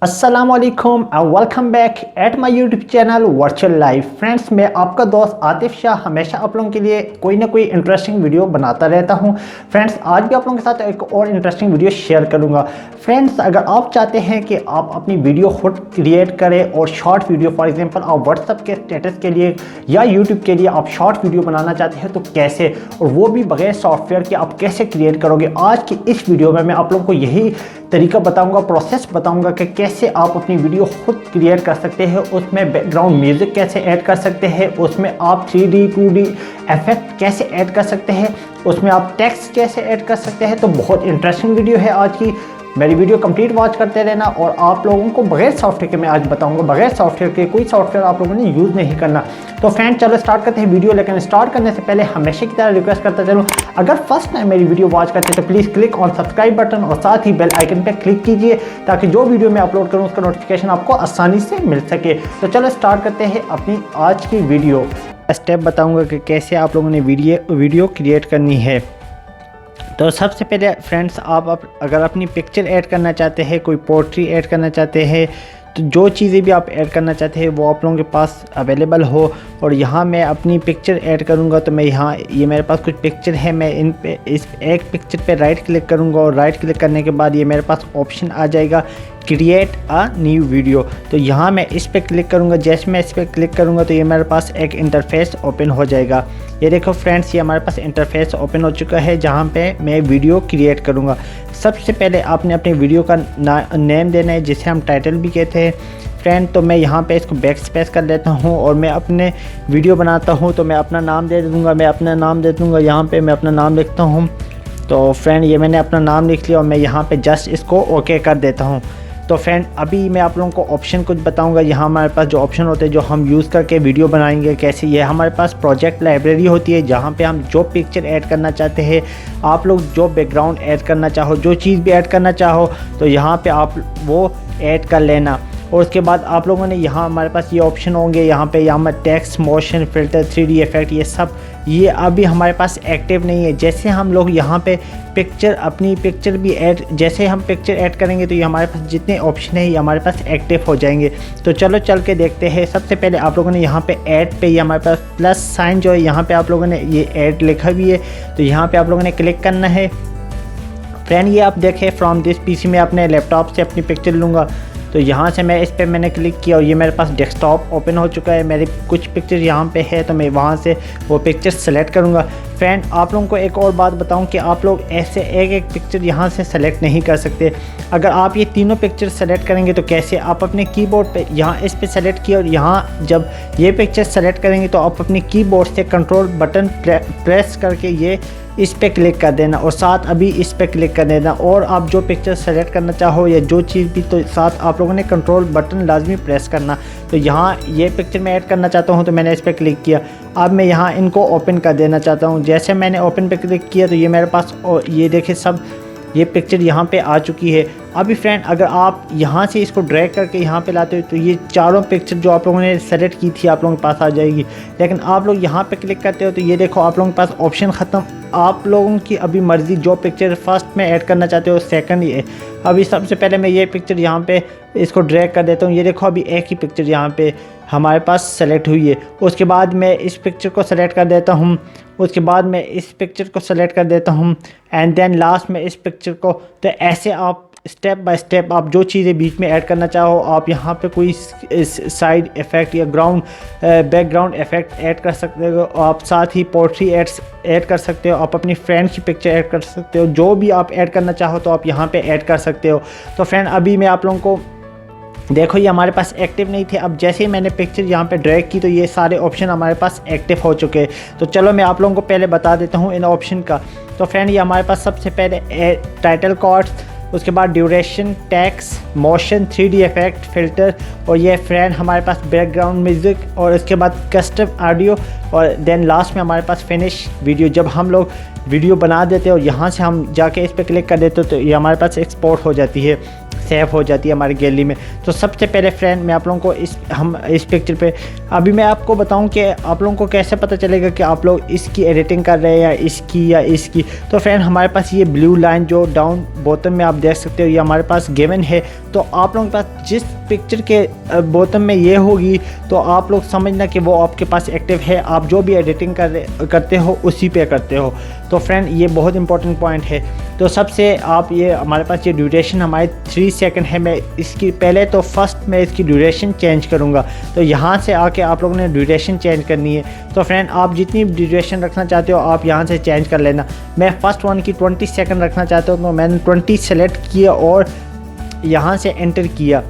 अस्सलामुअलैकुम and welcome back at my YouTube channel virtual life. Friends, मैं आपका दोस्त आतिफ शाह हमेशा आप लोगों के लिए कोई ना कोई इंटरेस्टिंग वीडियो बनाता रहता हूं। फ्रेंड्स, आज भी आप लोगों के साथ एक और इंटरेस्टिंग वीडियो शेयर करूंगा। फ्रेंड्स, अगर आप चाहते हैं कि आप अपनी वीडियो खुद क्रिएट करें और शॉर्ट वीडियो, फॉर एग्जांपल आप व्हाट्सएप के स्टेटस के लिए या यूट्यूब के लिए आप शॉर्ट वीडियो बनाना चाहते हैं तो कैसे, और वो भी बगैर सॉफ्टवेयर के आप कैसे क्रिएट करोगे, आज की इस वीडियो में मैं आप लोगों को यही तरीका बताऊंगा, प्रोसेस बताऊंगा कि कैसे आप अपनी वीडियो खुद क्रिएट कर सकते हैं। उसमें बैकग्राउंड म्यूजिक कैसे ऐड कर सकते हैं, उसमें आप 3D 2D इफेक्ट कैसे ऐड कर सकते हैं, उसमें आप टेक्स्ट कैसे ऐड कर सकते हैं। तो बहुत इंटरेस्टिंग वीडियो है आज की, मेरी वीडियो कंप्लीट वॉच करते रहना। और आप लोगों को बगैर सॉफ्टवेयर के मैं आज बताऊंगा, बगैर सॉफ्टवेयर के कोई सॉफ्टवेयर आप लोगों ने यूज़ नहीं करना। तो फ्रेंड, चलो स्टार्ट करते हैं वीडियो। लेकिन स्टार्ट करने से पहले हमेशा की तरह रिक्वेस्ट करता चलूँ, अगर फर्स्ट टाइम मेरी वीडियो वॉच करते हैं तो please click on subscribe button और साथ ही बेल आइकन पर क्लिक कीजिए ताकि जो वीडियो मैं अपलोड करूँ उसका नोटिफिकेशन आपको आसानी से मिल सके। तो चलो स्टार्ट करते हैं अपनी आज की वीडियो। स्टेप बताऊँगा कि कैसे आप लोगों ने वीडियो क्रिएट करनी है। तो सबसे पहले फ्रेंड्स, आप अगर अपनी पिक्चर ऐड करना चाहते हैं, कोई पोर्ट्री ऐड करना चाहते हैं, तो जो चीज़ें भी आप ऐड करना चाहते हैं वो आप लोगों के पास अवेलेबल हो। और यहाँ मैं अपनी पिक्चर ऐड करूँगा तो मैं यहाँ ये मेरे पास कुछ पिक्चर है, मैं इन पे इस एक पिक्चर पे राइट क्लिक करूँगा और राइट क्लिक करने के बाद ये मेरे पास ऑप्शन आ जाएगा क्रिएट अ न्यू वीडियो। तो यहाँ मैं इस पर क्लिक करूँगा। जैसे मैं इस पर क्लिक करूँगा तो ये मेरे पास एक इंटरफेस ओपन हो जाएगा। ये देखो फ्रेंड्स, ये हमारे पास इंटरफेस ओपन हो चुका है जहाँ पे मैं वीडियो क्रिएट करूँगा। सबसे पहले आपने अपने वीडियो का नेम देना है, जिसे हम टाइटल भी कहते हैं फ्रेंड। तो मैं यहाँ पे इसको बैक स्पेस कर लेता हूँ और मैं अपने वीडियो बनाता हूँ तो मैं अपना नाम दे दूँगा। मैं अपना नाम दे दूँगा, यहाँ पे मैं अपना नाम लिखता हूँ। तो फ्रेंड, ये मैंने अपना नाम लिख लिया और मैं यहाँ पे जस्ट इसको ओके कर देता हूँ। तो फ्रेंड, अभी मैं आप लोगों को ऑप्शन कुछ बताऊंगा। यहाँ हमारे पास जो ऑप्शन होते हैं जो हम यूज़ करके वीडियो बनाएंगे कैसे, ये हमारे पास प्रोजेक्ट लाइब्रेरी होती है जहाँ पे हम जो पिक्चर ऐड करना चाहते हैं, आप लोग जो बैकग्राउंड ऐड करना चाहो, जो चीज़ भी ऐड करना चाहो तो यहाँ पे आप वो ऐड कर लेना। और उसके बाद आप लोगों ने यहाँ हमारे पास ये ऑप्शन होंगे, यहाँ पे text, motion, filter, 3D effect, ये सब ये अभी हमारे पास एक्टिव नहीं है। जैसे हम लोग यहाँ पे अपनी पिक्चर भी ऐड, जैसे हम पिक्चर ऐड करेंगे तो ये हमारे पास जितने ऑप्शन है ये हमारे पास एक्टिव हो जाएंगे। तो चलो चल के देखते हैं। सबसे पहले आप लोगों ने यहाँ पे ऐड पे, ये हमारे पास प्लस साइन जो है यहाँ पे आप लोगों ने ये ऐड लिखा भी है, तो यहाँ पे आप लोगों ने क्लिक करना है। फ्रेंड, ये आप देखें फ्रॉम दिस पीसी में अपने लैपटॉप से अपनी पिक्चर लूँगा तो यहाँ से मैं इस पर मैंने क्लिक किया और ये मेरे पास डेस्कटॉप ओपन हो चुका है। मेरी कुछ पिक्चर यहाँ पे है तो मैं वहाँ से वो पिक्चर सेलेक्ट करूँगा। फ्रेंड, आप लोगों को एक और बात बताऊँ कि आप लोग ऐसे एक एक पिक्चर यहाँ से सेलेक्ट नहीं कर सकते। अगर आप ये तीनों पिक्चर सेलेक्ट करेंगे तो कैसे, आप अपने कीबोर्ड पे यहाँ इस पर सेलेक्ट किया और यहाँ जब ये पिक्चर सेलेक्ट करेंगे तो आप अपने कीबोर्ड से कंट्रोल बटन प्रेस करके ये इस पे क्लिक कर देना और साथ अभी इस पे क्लिक कर देना। और आप जो पिक्चर सेलेक्ट करना चाहो या जो चीज़ भी, तो साथ आप लोगों ने कंट्रोल बटन लाजमी प्रेस करना। तो यहाँ ये पिक्चर मैं ऐड करना चाहता हूँ तो मैंने इस पर क्लिक किया। अब मैं यहाँ इनको ओपन कर देना चाहता हूँ। जैसे मैंने ओपन पे क्लिक किया तो ये मेरे पास, और ये देखिए सब ये पिक्चर यहाँ पे आ चुकी है। अभी फ्रेंड, अगर आप यहाँ से इसको ड्रैग करके यहाँ पे लाते हो तो ये चारों पिक्चर जो आप लोगों ने सेलेक्ट की थी आप लोगों के पास आ जाएगी। लेकिन आप लोग यहाँ पे क्लिक करते हो तो ये देखो आप लोगों के पास ऑप्शन ख़त्म। आप लोगों की अभी मर्ज़ी, जो पिक्चर फर्स्ट में ऐड करना चाहते हो सेकंड ये। अभी सबसे पहले मैं ये पिक्चर यहाँ पे इसको ड्रैग कर देता हूँ। ये देखो अभी एक ही पिक्चर यहाँ पे हमारे पास सेलेक्ट हुई है। उसके बाद मैं इस पिक्चर को सेलेक्ट कर देता हूँ, उसके बाद मैं इस पिक्चर को सेलेक्ट कर देता हूँ एंड देन लास्ट में इस पिक्चर को। तो ऐसे आप स्टेप बाय स्टेप आप जो चीज़ें बीच में ऐड करना चाहो, आप यहाँ पे कोई साइड इफ़ेक्ट या बैकग्राउंड इफ़ेक्ट ऐड कर सकते हो। आप साथ ही पोर्ट्री ऐड कर सकते हो, आप अपनी फ्रेंड की पिक्चर ऐड कर सकते हो। जो भी आप ऐड करना चाहो तो आप यहाँ पे ऐड कर सकते हो। तो फ्रेंड, अभी मैं आप लोगों को देखो ये हमारे पास एक्टिव नहीं थे। अब जैसे ही मैंने पिक्चर यहाँ पे ड्रैग की तो ये सारे ऑप्शन हमारे पास एक्टिव हो चुके हैं। तो चलो मैं आप लोगों को पहले बता देता हूँ इन ऑप्शन का। तो फ्रेंड, ये हमारे पास सबसे पहले टाइटल कार्ड्स, उसके बाद duration, text, motion, 3D effect, filter, और ये फ्रेंड हमारे पास बैकग्राउंड म्यूज़िक, और उसके बाद कस्टम ऑडियो, और देन लास्ट में हमारे पास फिनिश वीडियो। जब हम लोग वीडियो बना देते हैं और यहाँ से हम जाके इस पर क्लिक कर देते हो तो ये हमारे पास एक्सपोर्ट हो जाती है। सेव हो जाती है हमारी गैलरी में। तो सबसे पहले फ्रेंड मैं आप लोगों को इस पिक्चर पे अभी मैं आपको बताऊं कि आप लोगों को कैसे पता चलेगा कि आप लोग इसकी एडिटिंग कर रहे हैं या इसकी। तो फ्रेंड हमारे पास ये ब्लू लाइन जो डाउन बॉटम में आप देख सकते हो ये हमारे पास गिवन है। तो आप लोगों के पास जिस पिक्चर के बॉटम में ये होगी तो आप लोग समझना कि वो आपके पास एक्टिव है, आप जो भी एडिटिंग करते हो उसी पे करते हो। तो फ्रेंड ये बहुत इंपॉर्टेंट पॉइंट है। तो सबसे आप ये हमारे पास ये ड्यूरेशन हमारे 3 सेकंड है। मैं इसकी पहले तो फर्स्ट मैं इसकी ड्यूरेशन चेंज करूँगा। तो यहाँ से आके आप लोगों ने ड्यूरेशन चेंज करनी है। तो फ्रेंड आप जितनी ड्यूरेशन रखना चाहते हो आप यहाँ से चेंज कर लेना। मैं फर्स्ट वन की 20 सेकंड रखना चाहता हूँ तो मैंने 20 सेलेक्ट किया और यहाँ से एंटर किया।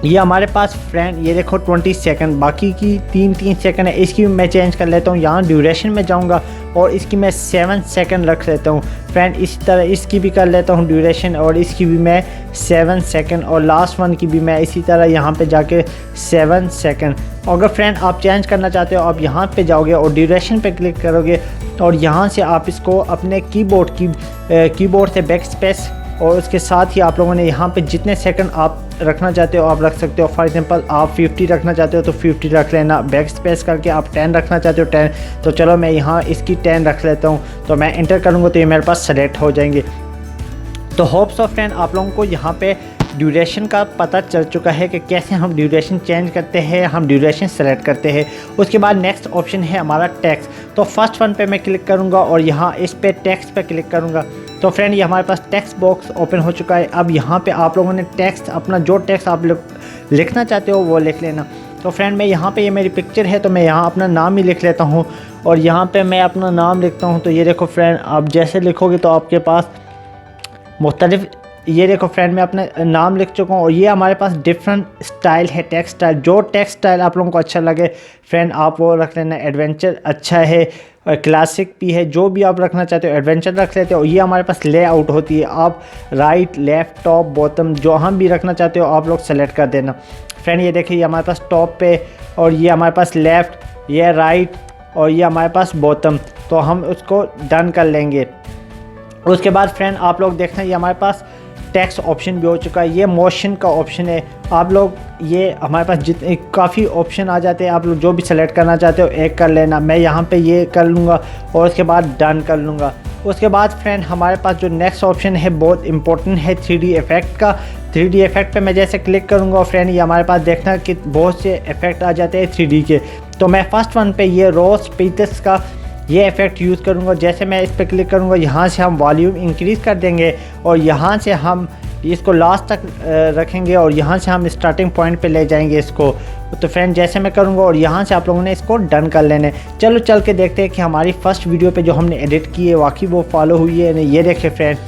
ये हमारे पास फ्रेंड ये देखो 20 सेकंड, बाकी की 3 सेकंड है। इसकी भी मैं चेंज कर लेता हूँ, यहाँ ड्यूरेशन में जाऊँगा और इसकी मैं 7 सेकंड रख लेता हूँ। फ्रेंड इस तरह इसकी भी कर लेता हूँ ड्यूरेशन और इसकी भी मैं 7 सेकंड और लास्ट वन की भी मैं इसी तरह यहाँ पे जाके 7 सेकंड। अगर फ्रेंड आप चेंज करना चाहते हो आप यहाँ पे जाओगे और ड्यूरेशन पे क्लिक करोगे और यहाँ से आप इसको अपने कीबोर्ड से बैक स्पेस और उसके साथ ही आप लोगों ने यहाँ पे जितने सेकंड आप रखना चाहते हो आप रख सकते हो। फॉर एग्जांपल आप 50 रखना चाहते हो तो 50 रख लेना, बैक स्पेस करके आप 10 रखना चाहते हो 10। तो चलो मैं यहाँ इसकी 10 रख लेता हूँ। तो मैं इंटर करूँगा तो ये मेरे पास सेलेक्ट हो जाएंगे। तो होप्स ऑफ फ्रेंड आप लोगों को यहाँ पे ड्यूरेशन का पता चल चुका है कि कैसे हम ड्यूरेशन चेंज करते हैं, हम ड्यूरेशन सेलेक्ट करते हैं। उसके बाद नेक्स्ट ऑप्शन है हमारा टेक्स्ट। तो फर्स्ट वन पे मैं क्लिक करूँगा और यहाँ इस पे टेक्स्ट पे क्लिक करूँगा। तो फ्रेंड ये हमारे पास टेक्स्ट बॉक्स ओपन हो चुका है। अब यहाँ पे आप लोगों ने टेक्स्ट अपना जो टेक्स्ट आप लिखना चाहते हो वो लिख लेना। तो फ्रेंड मैं यहाँ पे ये मेरी पिक्चर है तो मैं यहाँ अपना नाम ही लिख लेता हूँ और यहाँ पे मैं अपना नाम लिखता हूँ। तो ये देखो फ्रेंड आप जैसे लिखोगे तो आपके पास मुख्तलिफ, ये देखो फ्रेंड मैं अपना नाम लिख चुका हूँ और ये हमारे पास डिफरेंट स्टाइल है टेक्स्ट स्टाइल। जो टेक्स्ट स्टाइल आप लोगों को अच्छा लगे फ्रेंड आप वो रख लेना। एडवेंचर अच्छा है और क्लासिक भी है, जो भी आप रखना चाहते हो एडवेंचर रख लेते हो। ये हमारे पास लेआउट होती है, आप राइट लेफ़्ट टॉप बॉटम जो हम भी रखना चाहते हो आप लोग सेलेक्ट कर देना। फ्रेंड ये देखिए ये हमारे पास टॉप पे और ये हमारे पास लेफ़्ट, ये राइट और ये हमारे पास बॉटम। तो हम उसको डन कर लेंगे। उसके बाद फ्रेंड आप लोग देखना ये हमारे पास टेक्स्ट ऑप्शन भी हो चुका है। ये मोशन का ऑप्शन है। आप लोग ये हमारे पास जितने काफ़ी ऑप्शन आ जाते हैं, आप लोग जो भी सेलेक्ट करना चाहते हो एक कर लेना। मैं यहाँ पे ये कर लूँगा और उसके बाद डन कर लूँगा। उसके बाद फ्रेंड हमारे पास जो नेक्स्ट ऑप्शन है बहुत इंपॉर्टेंट है 3D इफेक्ट का। 3D इफेक्ट पे मैं जैसे क्लिक करूँगा फ्रेंड ये हमारे पास देखना कि बहुत से इफेक्ट आ जाते हैं 3D के। तो मैं फर्स्ट वन पे ये रोज पीटर्स का ये इफ़ेक्ट यूज़ करूँगा। जैसे मैं इस पर क्लिक करूँगा यहाँ से हम वॉल्यूम इंक्रीज़ कर देंगे और यहाँ से हम इसको लास्ट तक रखेंगे और यहाँ से हम स्टार्टिंग पॉइंट पे ले जाएंगे इसको। तो फ्रेंड जैसे मैं करूँगा और यहाँ से आप लोगों ने इसको डन कर लेने। चलो चल के देखते हैं कि हमारी फर्स्ट वीडियो पे जो हमने एडिट की है वाकई वो फॉलो हुई है। ये देखिए फ्रेंड,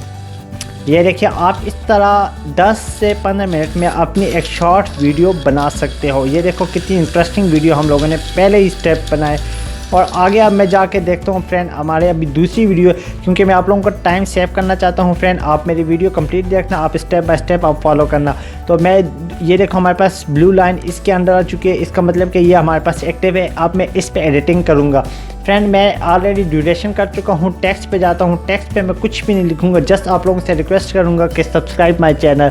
ये देखिए आप इस तरह 10 से 15 मिनट में अपनी एक शॉर्ट वीडियो बना सकते हो। ये देखो कितनी इंटरेस्टिंग वीडियो हम लोगों ने पहले ही स्टेप बनाए। और आगे अब मैं जाके देखता हूँ फ्रेंड हमारे अभी दूसरी वीडियो, क्योंकि मैं आप लोगों को टाइम सेव करना चाहता हूँ। फ्रेंड आप मेरी वीडियो कंप्लीट देखना, आप स्टेप बाय स्टेप आप फॉलो करना। तो मैं ये देखो हमारे पास ब्लू लाइन इसके अंदर आ चुकी है, इसका मतलब कि ये हमारे पास एक्टिव है। अब मैं इस पे एडिटिंग करूँगा। फ्रेंड मैं ऑलरेडी ड्यूरेशन कर चुका हूँ। टेक्स्ट पे जाता हूँ, टेक्स्ट पे मैं कुछ भी नहीं लिखूँगा, जस्ट आप लोगों से रिक्वेस्ट करूँगा कि सब्सक्राइब माई चैनल।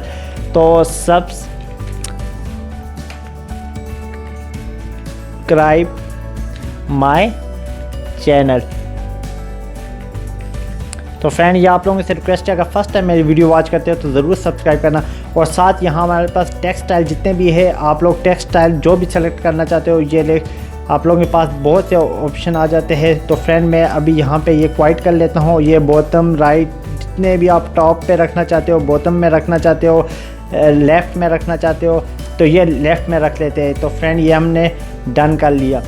तो सब्सक्राइब माई चैनल। तो फ्रेंड ये आप लोगों से रिक्वेस्ट है, अगर फर्स्ट टाइम मेरी वीडियो वॉच करते हो तो ज़रूर सब्सक्राइब करना। और साथ यहाँ हमारे पास टेक्स्ट स्टाइल जितने भी है आप लोग टेक्स्ट स्टाइल जो भी सेलेक्ट करना चाहते हो ये आप लोगों के पास बहुत से ऑप्शन आ जाते हैं। तो फ्रेंड मैं अभी यहाँ पे ये क्वाइट कर लेता हूँ। ये बॉटम राइट जितने भी आप टॉप पे रखना चाहते हो, बॉटम में रखना चाहते हो, लेफ़्ट में रखना चाहते हो तो ये लेफ़्ट में रख लेते हैं। तो फ्रेंड ये हमने डन कर लिया।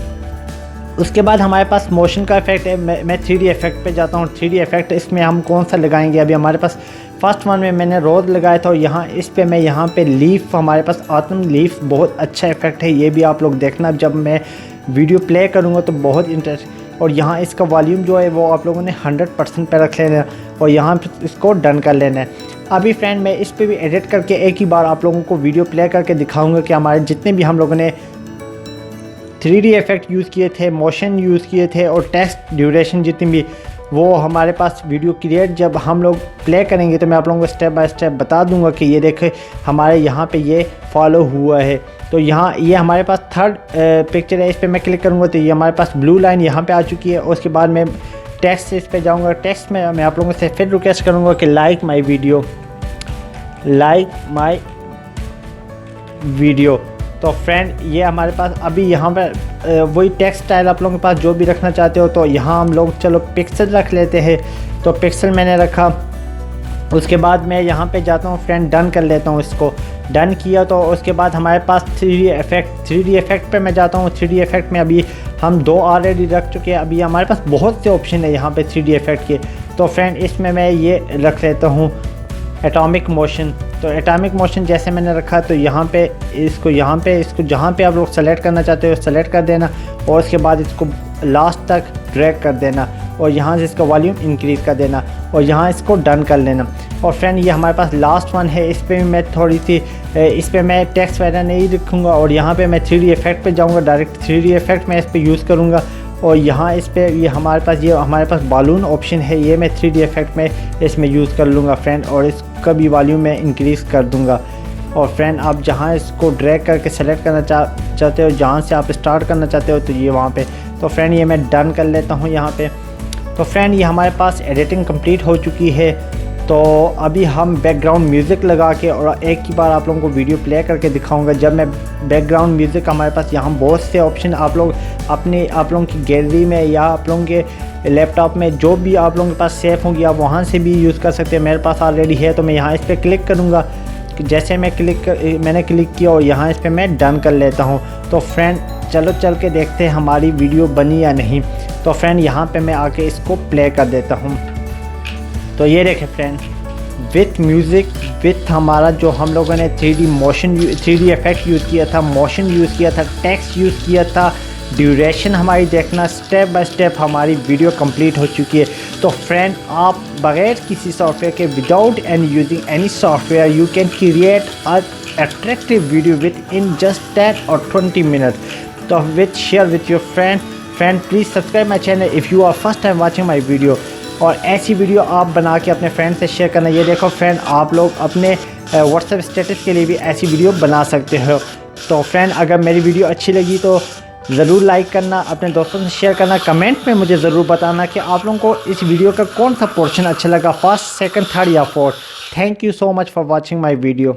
उसके बाद हमारे पास मोशन का इफेक्ट है। मैं 3D इफेक्ट पे जाता हूँ। 3D इफेक्ट इसमें हम कौन सा लगाएंगे, अभी हमारे पास फर्स्ट वन में मैंने रोज़ लगाया था और यहाँ इस पे मैं यहाँ पे लीफ, हमारे पास ऑटम लीफ बहुत अच्छा इफेक्ट है। ये भी आप लोग देखना जब मैं वीडियो प्ले करूँगा तो बहुत इंटरेस्ट। और यहाँ इसका वॉल्यूम जो है वो आप लोगों ने 100% पे रख लेना और यहाँ पे इसको डन कर लेना है। अभी फ्रेंड मैं इस पर भी एडिट करके एक ही बार आप लोगों को वीडियो प्ले करके दिखाऊँगा कि हमारे जितने भी हम लोगों ने 3D इफेक्ट यूज़ किए थे, मोशन यूज़ किए थे और टेक्स्ट ड्यूरेशन जितनी भी वो हमारे पास वीडियो क्रिएट जब हम लोग प्ले करेंगे तो मैं आप लोगों को स्टेप बाय स्टेप बता दूंगा कि ये देखें हमारे यहाँ पे ये फॉलो हुआ है। तो यहाँ ये हमारे पास थर्ड पिक्चर है, इस पर मैं क्लिक करूँगा तो ये हमारे पास ब्लू लाइन यहाँ पे आ चुकी है। उसके बाद मैं टेक्स्ट से इस पर जाऊँगा, टेक्स्ट में मैं आप लोगों से फिर रिक्वेस्ट करूँगा कि लाइक माई वीडियो। तो फ्रेंड ये हमारे पास अभी यहाँ पर वही टेक्स्ट स्टाइल आप लोगों के पास जो भी रखना चाहते हो, तो यहाँ हम लोग चलो पिक्सल रख लेते हैं। तो पिक्सल मैंने रखा, उसके बाद मैं यहाँ पे जाता हूँ फ्रेंड, डन कर लेता हूँ। इसको डन किया तो उसके बाद हमारे पास 3D इफेक्ट पे मैं जाता हूँ। 3D इफेक्ट में अभी हम 2 ऑलरेडी रख चुके हैं। अभी हमारे पास बहुत से ऑप्शन है यहाँ पे 3D इफेक्ट के। तो फ्रेंड इसमें मैं ये रख लेता हूँ एटॉमिक मोशन। तो एटॉमिक मोशन जैसे मैंने रखा तो यहाँ पे इसको जहाँ पे आप लोग सेलेक्ट करना चाहते हो सेलेक्ट कर देना, और उसके बाद इसको लास्ट तक ड्रैग कर देना, और यहाँ से इसका वॉल्यूम इंक्रीज़ कर देना, और यहाँ इसको डन कर लेना। और फ्रेंड ये हमारे पास लास्ट वन है, इस पर भी मैं थोड़ी सी इस पर मैं टेक्स्ट वगैरह नहीं लिखूँगा, और यहाँ पे मैं 3D इफेक्ट पे जाऊँगा, डायरेक्ट 3D इफेक्ट मैं इस पर यूज़ करूँगा। और यहाँ इस पर ये हमारे पास बालून ऑप्शन है, ये मैं 3D इफेक्ट में इसमें यूज़ कर लूँगा फ्रेंड, और इसका भी वॉल्यूम मैं इंक्रीज़ कर दूँगा। और फ्रेंड आप जहाँ इसको ड्रैग करके सेलेक्ट करना चाहते हो, जहाँ से आप स्टार्ट करना चाहते हो तो ये वहाँ पे। तो फ्रेंड ये मैं डन कर लेता हूँ यहाँ पे। तो फ्रेंड ये हमारे पास एडिटिंग कंप्लीट हो चुकी है। तो अभी हम बैकग्राउंड म्यूज़िक लगा के और एक ही बार आप लोगों को वीडियो प्ले करके दिखाऊंगा। जब मैं बैकग्राउंड म्यूज़िक हमारे पास यहाँ बहुत से ऑप्शन आप लोगों की गैलरी में या आप लोगों के लैपटॉप में जो भी आप लोगों के पास सेव होंगी आप वहाँ से भी यूज़ कर सकते हैं। मेरे पास ऑलरेडी है तो मैं यहाँ इस पर क्लिक करूँगा। जैसे मैंने क्लिक किया और यहाँ इस पर मैं डन कर लेता हूँ। तो फ्रेंड चलो चल के देखते हैं हमारी वीडियो बनी या नहीं। तो फ्रेंड यहाँ पे मैं आके इसको प्ले कर देता हूँ। तो ये देखें फ्रेंड, विथ म्यूज़िक विथ हमारा जो हम लोगों ने 3D इफेक्ट यूज़ किया था, मोशन यूज़ किया था, टेक्स्ट यूज़ किया था, ड्यूरेशन हमारी देखना, स्टेप बाय स्टेप हमारी वीडियो कंप्लीट हो चुकी है। तो फ्रेंड आप बगैर किसी सॉफ्टवेयर के, without using any software, you can create a attractive video with in just 10 or 20 minutes। तो with share with your friend please subscribe my channel if you are first time watching my video. और ऐसी video आप बना के अपने friend से share करना। ये देखो फ्रेंड आप लोग अपने व्हाट्सएप स्टेटस के लिए भी ऐसी वीडियो बना सकते हो। तो फ्रेंड अगर मेरी वीडियो अच्छी लगी तो ज़रूर लाइक करना, अपने दोस्तों से शेयर करना, कमेंट में मुझे ज़रूर बताना कि आप लोगों को इस वीडियो का कौन सा पोर्शन अच्छा लगा, फर्स्ट, सेकंड, थर्ड या fourth. Thank you so much for watching my video.